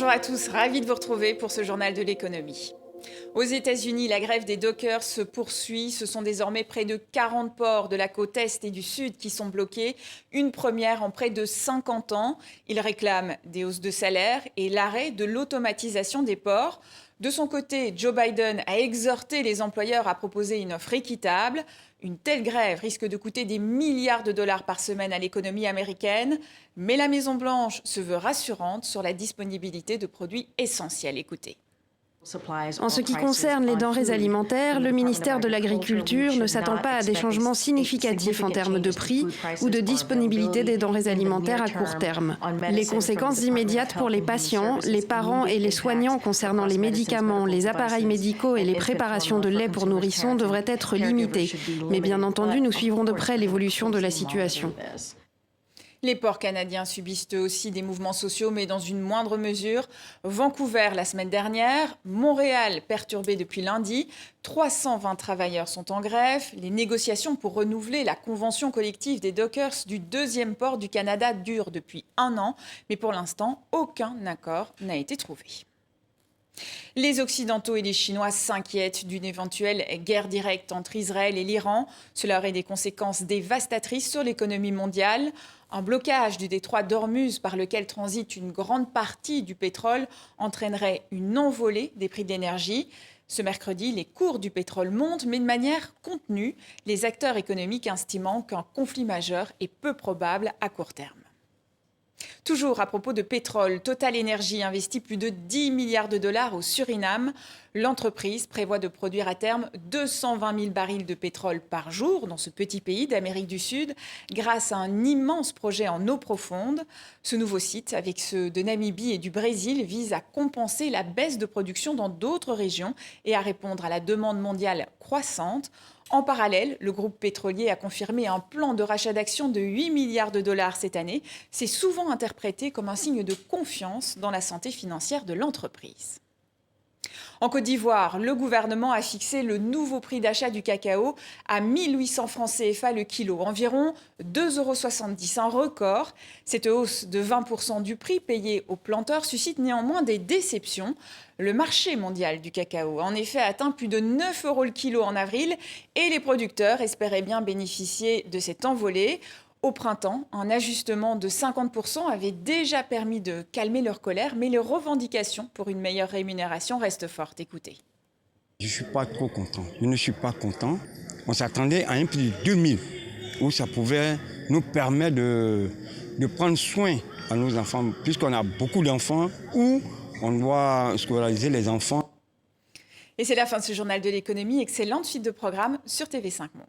Bonjour à tous, ravi de vous retrouver pour ce journal de l'économie. Aux États-Unis, la grève des dockers se poursuit. Ce sont désormais près de 40 ports de la côte Est et du Sud qui sont bloqués. Une première en près de 50 ans. Ils réclament des hausses de salaire et l'arrêt de l'automatisation des ports. De son côté, Joe Biden a exhorté les employeurs à proposer une offre équitable. Une telle grève risque de coûter des milliards de dollars par semaine à l'économie américaine. Mais la Maison-Blanche se veut rassurante sur la disponibilité de produits essentiels. Écoutez. En ce qui concerne les denrées alimentaires, le ministère de l'Agriculture ne s'attend pas à des changements significatifs en termes de prix ou de disponibilité des denrées alimentaires à court terme. Les conséquences immédiates pour les patients, les parents et les soignants concernant les médicaments, les appareils médicaux et les préparations de lait pour nourrissons devraient être limitées. Mais bien entendu, nous suivrons de près l'évolution de la situation. Les ports canadiens subissent eux aussi des mouvements sociaux, mais dans une moindre mesure. Vancouver la semaine dernière, Montréal perturbé depuis lundi. 320 travailleurs sont en grève. Les négociations pour renouveler la convention collective des dockers du deuxième port du Canada durent depuis 1 an. Mais pour l'instant, aucun accord n'a été trouvé. Les Occidentaux et les Chinois s'inquiètent d'une éventuelle guerre directe entre Israël et l'Iran. Cela aurait des conséquences dévastatrices sur l'économie mondiale. Un blocage du détroit d'Ormuz par lequel transite une grande partie du pétrole entraînerait une envolée des prix de l'énergie. Ce mercredi, les cours du pétrole montent, mais de manière contenue, les acteurs économiques estimant qu'un conflit majeur est peu probable à court terme. Toujours à propos de pétrole, Total Energy investit plus de 10 milliards de dollars au Suriname. L'entreprise prévoit de produire à terme 220 000 barils de pétrole par jour dans ce petit pays d'Amérique du Sud grâce à un immense projet en eau profonde. Ce nouveau site, avec ceux de Namibie et du Brésil, vise à compenser la baisse de production dans d'autres régions et à répondre à la demande mondiale croissante. En parallèle, le groupe pétrolier a confirmé un plan de rachat d'actions de 8 milliards de dollars cette année. C'est souvent interprété comme un signe de confiance dans la santé financière de l'entreprise. En Côte d'Ivoire, le gouvernement a fixé le nouveau prix d'achat du cacao à 1 800 francs CFA le kilo, environ 2,70 €, un record. Cette hausse de 20% du prix payé aux planteurs suscite néanmoins des déceptions. Le marché mondial du cacao a en effet atteint plus de 9 € le kilo en avril et les producteurs espéraient bien bénéficier de cette envolée. Au printemps, un ajustement de 50% avait déjà permis de calmer leur colère, mais les revendications pour une meilleure rémunération restent fortes. Écoutez. Je ne suis pas trop content. Je ne suis pas content. On s'attendait à un prix de 2000, où ça pouvait nous permettre de prendre soin à nos enfants, puisqu'on a beaucoup d'enfants, où on doit scolariser les enfants. Et c'est la fin de ce journal de l'économie. Excellente suite de programme sur TV5 Monde.